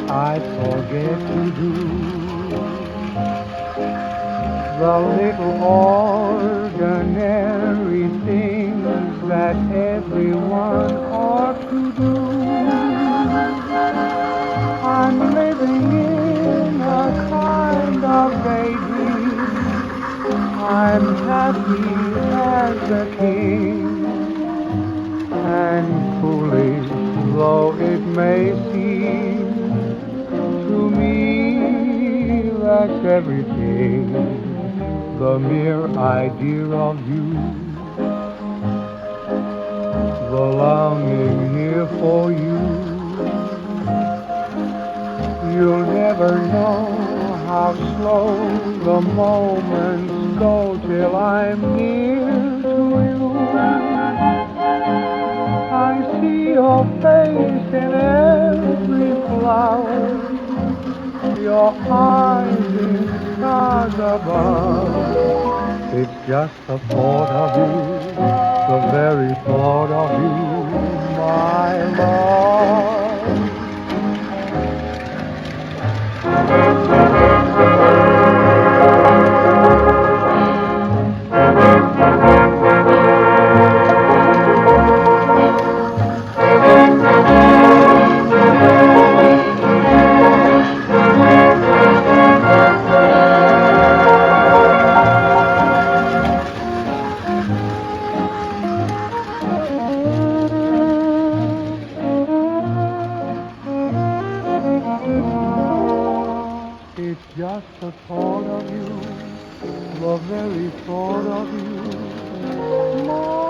I forget to do the little ordinary things that everyone ought to do. I'm living in a kind of daydream. I'm happy as a king, and foolish though it may seem to me, that's everything. The mere idea of you, the longing here for you. You'll never know how slow the moments go till I'm near to you. I see your face in every flower, your eyes in stars above. It's just the thought of you, the very thought of you, my love. It's just the thought of you, the very thought of you,